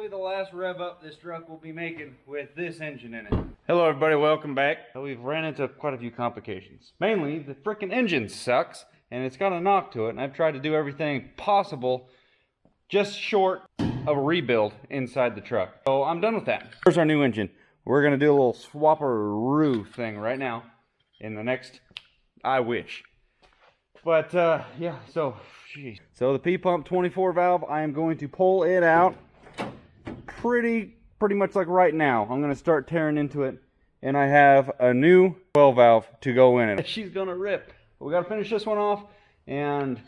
exactly the last rev up this truck will be making with this engine in it. Hello everybody, welcome back. We've ran into quite a few complications. Mainly, the frickin' engine sucks, and it's got a knock to it, and I've tried to do everything possible just short of a rebuild inside the truck. So I'm done with that. Here's our new engine. We're gonna do a little swapperoo thing right now in the next, I wish. But yeah, so geez. So the P-pump 24 valve, I am going to pull it out pretty much like right now. I'm gonna start tearing into it, and I have a new 12 valve to go in it. She's gonna rip. But we gotta finish this one off, and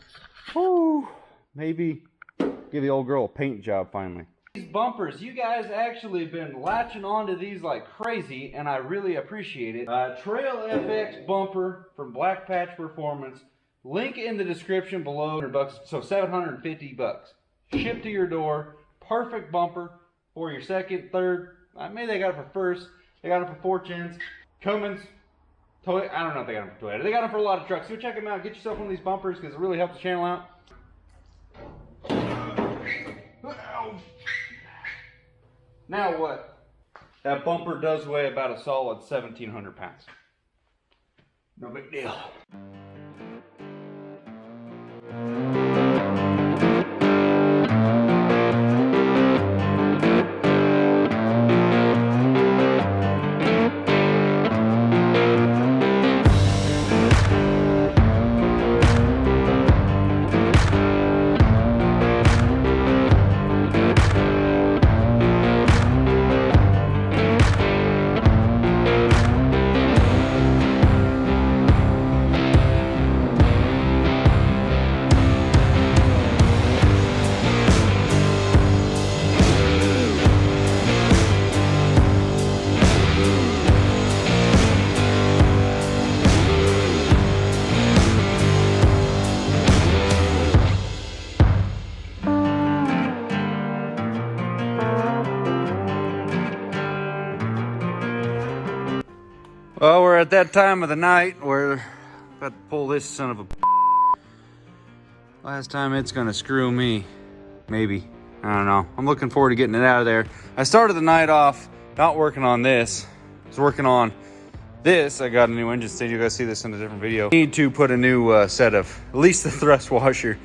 whoo, maybe give the old girl a paint job finally. These bumpers, you guys actually have been latching onto these like crazy, and I really appreciate it. Trail FX bumper from Black Patch Performance. Link in the description below. $100, so $750. Shipped to your door. Perfect bumper for your second, third. Maybe they got it for first. They got it for Fortunes, Cummins, Toyota. I don't know if they got them for Toyota. They got them for a lot of trucks. Go check them out. Get yourself one of these bumpers because it really helps the channel out. Now what? That bumper does weigh about a solid 1,700 pounds. No big deal. Well, we're at that time of the night where I'm about to pull this son of a last time it's gonna screw me. Maybe. I don't know. I'm looking forward to getting it out of there. I started the night off not working on this. I was working on this. I got a new engine stage. You guys see this in a different video. I need to put a new set of, at least the thrust washer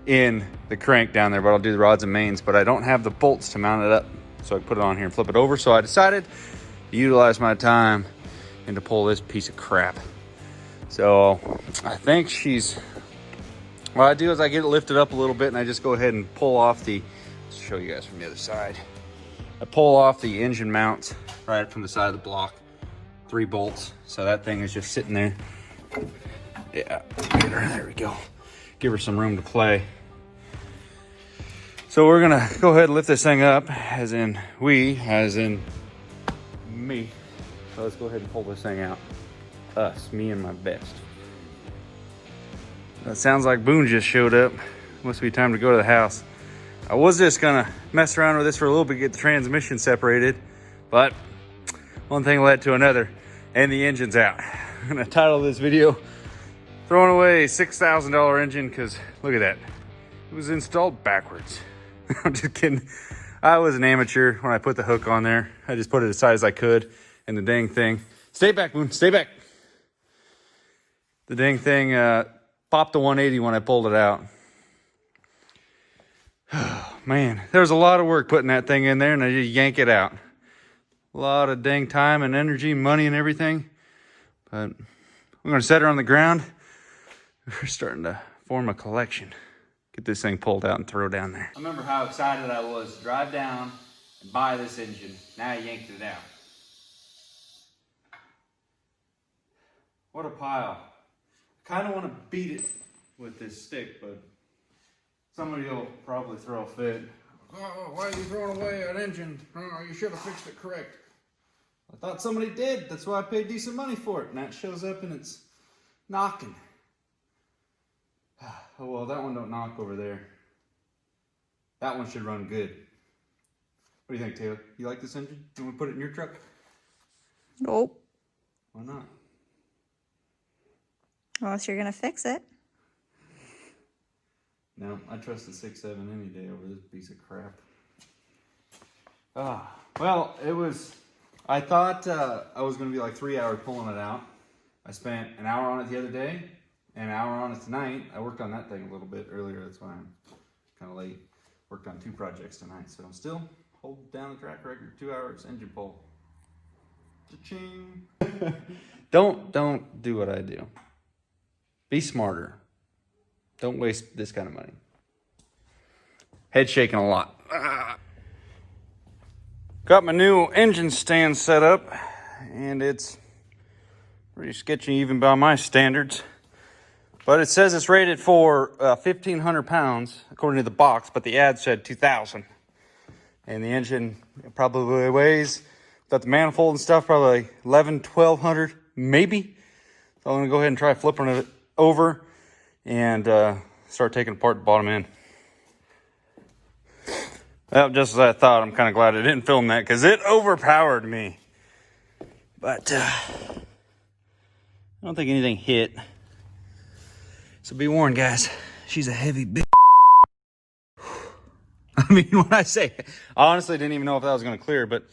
in the crank down there, but I'll do the rods and mains, but I don't have the bolts to mount it up. So I put it on here and flip it over. So I decided to utilize my time and to pull this piece of crap. So I think what I do is I get it lifted up a little bit and I just go ahead and pull off let's show you guys from the other side. I pull off the engine mounts right from the side of the block, 3 bolts. So that thing is just sitting there. Yeah, there we go. Give her some room to play. So we're gonna go ahead and lift this thing up, as in me. So let's go ahead and pull this thing out. Me and my best. That sounds like Boone just showed up. Must be time to go to the house. I was just gonna mess around with this for a little bit, get the transmission separated, but one thing led to another, and the engine's out. I'm gonna title this video, Throwing Away $6,000 Engine, because look at that. It was installed backwards. I'm just kidding. I was an amateur when I put the hook on there. I just put it as tight as I could. And the dang thing, stay back, Boone, stay back. The dang thing popped the 180 when I pulled it out. Man, there was a lot of work putting that thing in there, and I just yank it out. A lot of dang time and energy, money and everything. But I'm gonna set her on the ground. We're starting to form a collection. Get this thing pulled out and throw down there. I remember how excited I was to drive down and buy this engine. Now I yanked it out. What a pile. I kind of want to beat it with this stick, but somebody will probably throw a fit. Oh, why are you throwing away an engine? Oh, you should have fixed it correct. I thought somebody did. That's why I paid decent money for it. And that shows up and it's knocking. Oh, well, that one don't knock over there. That one should run good. What do you think, Taylor? You like this engine? You want to put it in your truck? Nope. Why not? Unless you're gonna fix it. No, I trust the 6.7 any day over this piece of crap. Well, it was, I thought I was going to be like 3 hours pulling it out. I spent an hour on it the other day, and an hour on it tonight. I worked on that thing a little bit earlier, that's why I'm kind of late. Worked on 2 projects tonight, so I'm still holding down the track record, 2 hours, engine pull. Cha-ching. Don't do what I do. Be smarter. Don't waste this kind of money. Head shaking a lot. Got my new engine stand set up, and it's pretty sketchy even by my standards. But it says it's rated for 1,500 pounds, according to the box, but the ad said 2,000. And the engine probably weighs, without the manifold and stuff, probably 1,200, maybe. So I'm going to go ahead and try flipping it over and start taking apart the bottom end. Well, just as I thought, I'm kind of glad I didn't film that because it overpowered me. But I don't think anything hit. So be warned, guys. She's a heavy bitch. I mean, when I say, I honestly didn't even know if that was going to clear, but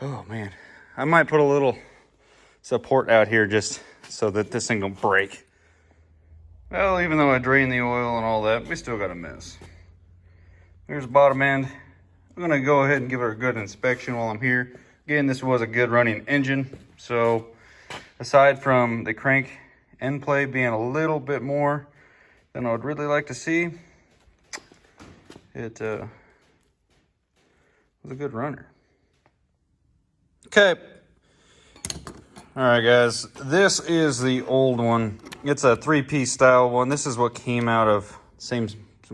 oh man, I might put a little support out here just so that this thing don't break. Well, even though I drained the oil and all that, we still got a mess. There's the bottom end. I'm gonna go ahead and give it a good inspection while I'm here. Again, this was a good running engine. So aside from the crank end play being a little bit more than I would really like to see, it was a good runner. Okay. All right, guys, this is the old one. It's a 3-piece style one. This is what came out of, some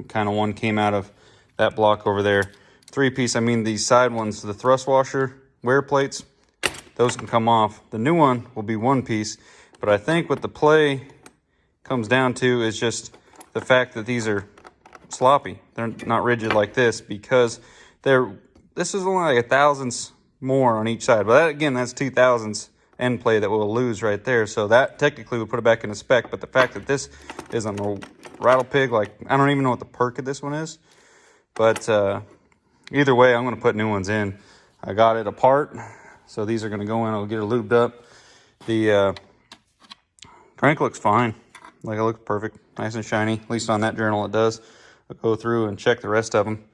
kind of one came out of that block over there. 3-piece, I mean these side ones, the thrust washer, wear plates, those can come off. The new one will be 1-piece, but I think what the play comes down to is just the fact that these are sloppy. They're not rigid like this because this is only like 1,000ths more on each side. But that, again, that's 2,000ths end play that we'll lose right there. So that technically would put it back in the spec. But the fact that this is on a rattle pig, like I don't even know what the perk of this one is. But either way, I'm going to put new ones in. I got it apart, so these are going to go in. I'll get it lubed up. The crank looks fine. Like, it looks perfect, nice and shiny. At least on that journal it does. I'll go through and check the rest of them.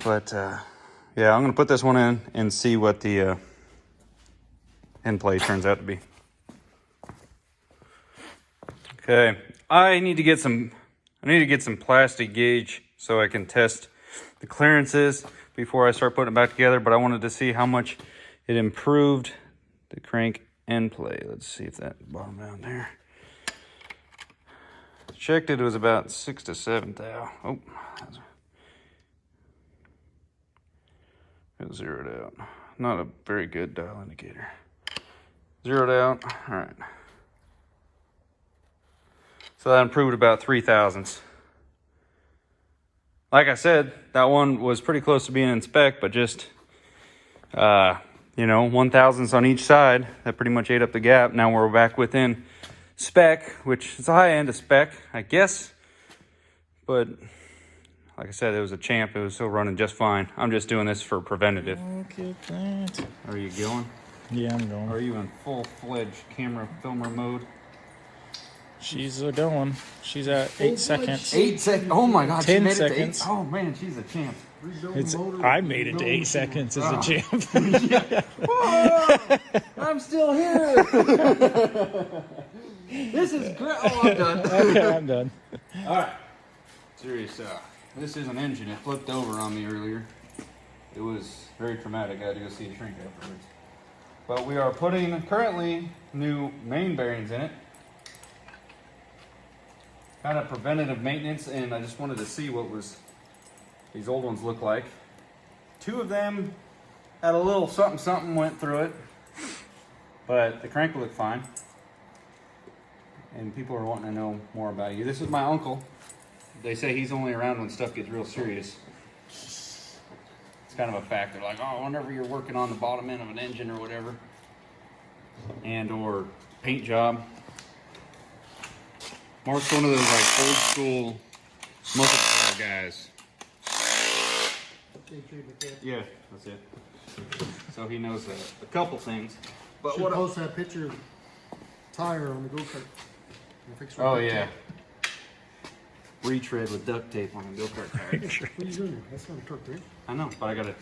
But yeah, I'm going to put this one in and see what the end play turns out to be. Okay, I need to get some plastic gauge so I can test the clearances before I start putting it back together, but I wanted to see how much it improved the crank end play. Let's see if that bottom down there. Checked it was about 6 to 7 thou. Oh, it zeroed out. Not a very good dial indicator. Zeroed out. All right. So that improved about 3,000ths. Like I said, that one was pretty close to being in spec, but just, 1,000ths on each side. That pretty much ate up the gap. Now we're back within spec, which is a high end of spec, I guess. But like I said, it was a champ. It was still running just fine. I'm just doing this for preventative. Look at that. Are you going? Yeah, I'm going. Are you in full-fledged camera filmer mode? She's going. She's at 8 seconds. 8 seconds. Oh my God, 10 she made seconds. it to 8. Oh man, she's a champ. I made it to 8 seconds as a champ. I'm still here. This is great. Oh, I'm done. Okay, I'm done. All right. Serious. This is an engine. It flipped over on me earlier. It was very traumatic. I had to go see a shrink afterwards. But we are putting currently new main bearings in it. Kind of preventative maintenance, and I just wanted to see what these old ones look like. 2 of them had a little something went through it, but the crank will look fine. And people are wanting to know more about you. This is my uncle. They say he's only around when stuff gets real serious. It's kind of a fact. They're like, oh, whenever you're working on the bottom end of an engine or whatever, and or paint job. Mark's one of those like old school muscle car guys. Shade Tree Mechanic. Yeah, that's it. So he knows a couple things. But Should what? post that picture of tire on the go-kart. Oh yeah. Retread with duct tape on a go-kart tire. What are you doing there? That's not a truck, right? I know, but I gotta.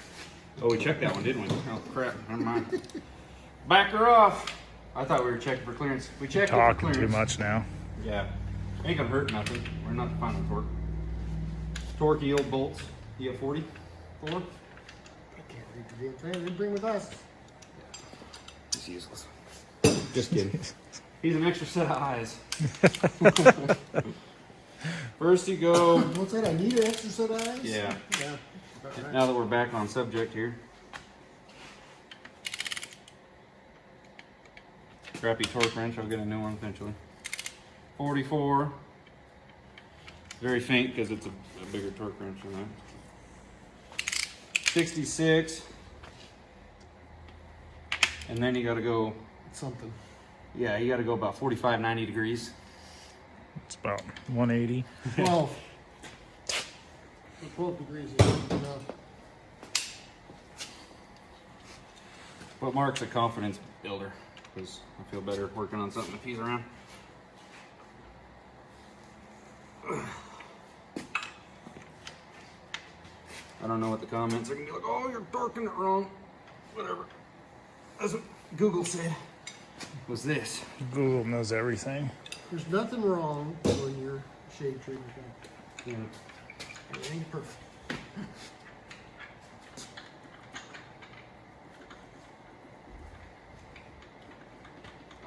Oh, we checked that one, didn't we? Oh crap! Never mind. Back her off. I thought we were checking for clearance. We checked it for Talking clearance. too much now. Yeah. Ain't gonna hurt nothing. We're not the final torque. Torquey old bolts. You got 40? 4? I can't read the damn thing. They didn't bring with us. He's useless. Just kidding. He's an extra set of eyes. First you go. What's that? I need an extra set of eyes? Yeah. Yeah. About right. Now that we're back on subject here. Crappy torque wrench. I'll get a new one eventually. 44. Very faint because it's a bigger torque wrench than that. 66. And then you got to go. Something. Yeah, you got to go about 45, 90 degrees. It's about 180. 12. 12 degrees is enough. But Mark's a confidence builder because I feel better working on something if he's around. I don't know what the comments are gonna be like. Oh, you're torquing it wrong. Whatever. That's what Google said. Was this? Google knows everything. There's nothing wrong when you're shade tree mechanic. Yeah. It ain't perfect.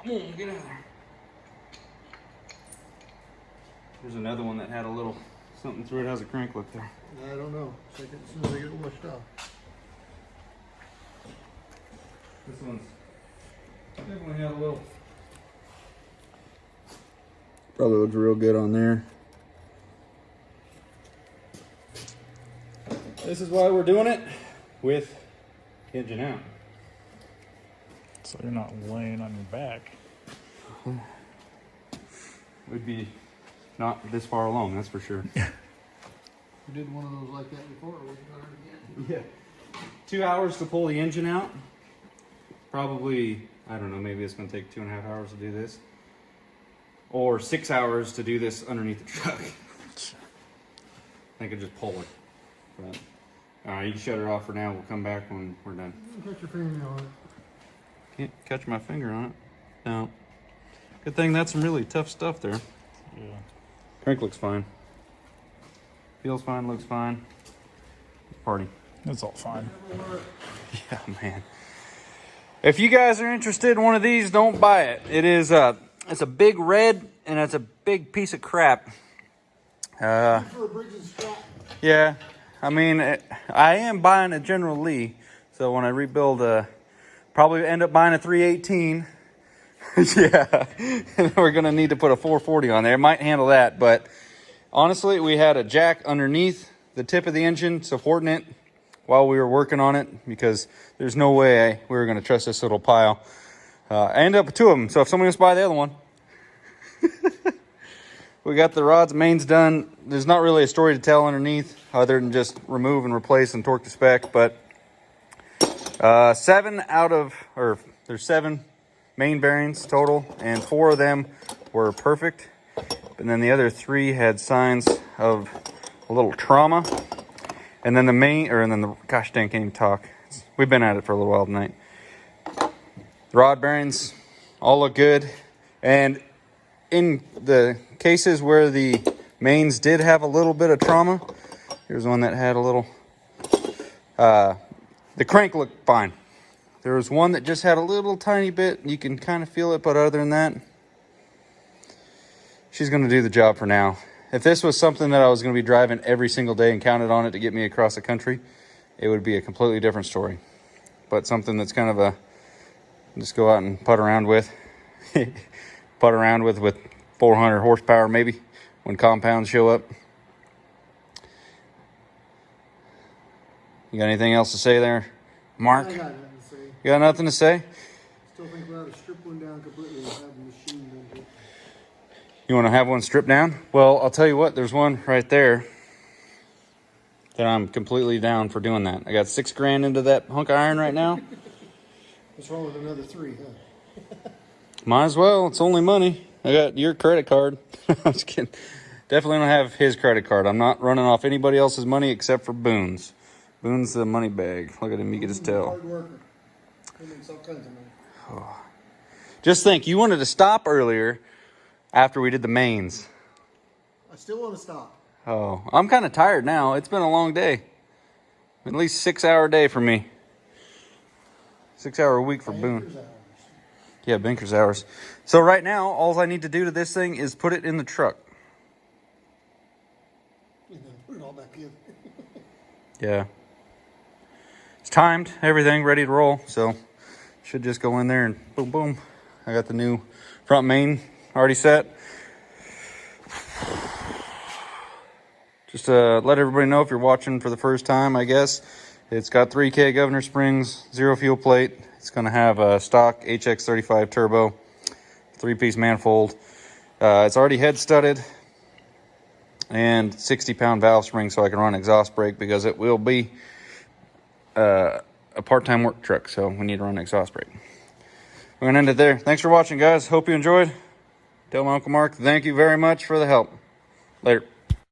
Come on, get out of there. There's another one that had a little something through it. How's the crank look there? I don't know. It's like as soon as I get it washed off. This one's definitely had a little. Probably looks real good on there. This is why we're doing it with engine out. So you're not laying on your back. We'd be not this far along, that's for sure. We did one of those like that before. We're doing it again. Yeah. 2 hours to pull the engine out. Probably, I don't know, maybe it's going to take 2.5 hours to do this. Or 6 hours to do this underneath the truck. I could just pull it. But, you can shut it off for now. We'll come back when we're done. Catch your fingernail on it. Can't catch my finger on it. No. Good thing that's some really tough stuff there. Yeah. Crank looks fine. Feels fine, looks fine. Party. It's all fine. Yeah, man. If you guys are interested in one of these, don't buy it. It is it's a big red and it's a big piece of crap. For a Briggs and Stratton. Yeah. I mean, I am buying a General Lee, so when I rebuild, probably end up buying a 318. Yeah, we're gonna need to put a 440 on there. It might handle that, but honestly, we had a jack underneath the tip of the engine supporting it while we were working on it because there's no way we were gonna trust this little pile. I ended up with 2 of them, so if someone wants to buy the other one. We got the rods and mains done. There's not really a story to tell underneath other than just remove and replace and torque the spec, but there's 7 main bearings total, and 4 of them were perfect. And then the other 3 had signs of a little trauma. And then gosh dang, can't even talk. We've been at it for a little while tonight. The rod bearings all look good. And in the cases where the mains did have a little bit of trauma, here's one that had a little, the crank looked fine. There was one that just had a little tiny bit. You can kind of feel it, but other than that, she's going to do the job for now. If this was something that I was going to be driving every single day and counted on it to get me across the country, it would be a completely different story. But something that's kind of just go out and putt around with. Putt around with 400 horsepower maybe when compounds show up. You got anything else to say there, Mark? I got nothing to say. You got nothing to say? Still think we ought to strip one down completely and have the machine done to it. You want to have one stripped down? Well, I'll tell you what, there's one right there. then I'm completely down for doing that. I got $6 grand into that hunk of iron right now. What's wrong with another 3, huh? Might as well. It's only money. I got your credit card. I'm just kidding. Definitely don't have his credit card. I'm not running off anybody else's money except for Boone's. Boone's the money bag. Look at him. You can just tell. Hard worker. He makes all kinds of money. Just think, you wanted to stop earlier after we did the mains. I still want to stop. Oh, I'm kind of tired now. It's been a long day. At least 6-hour day for me. 6-hour week for Boone. Banker's hours. Yeah, banker's hours. So right now, all I need to do to this thing is put it in the truck. And then put it all back in. Yeah. It's timed, everything ready to roll. So should just go in there and boom, boom. I got the new front main already set. Just to let everybody know, if you're watching for the first time, I guess, it's got 3K governor springs, 0 fuel plate. It's going to have a stock HX35 turbo, 3-piece manifold. It's already head studded and 60-pound valve spring so I can run exhaust brake, because it will be a part-time work truck, so we need to run exhaust brake. We're going to end it there. Thanks for watching, guys. Hope you enjoyed. Tell my Uncle Mark thank you very much for the help. Later.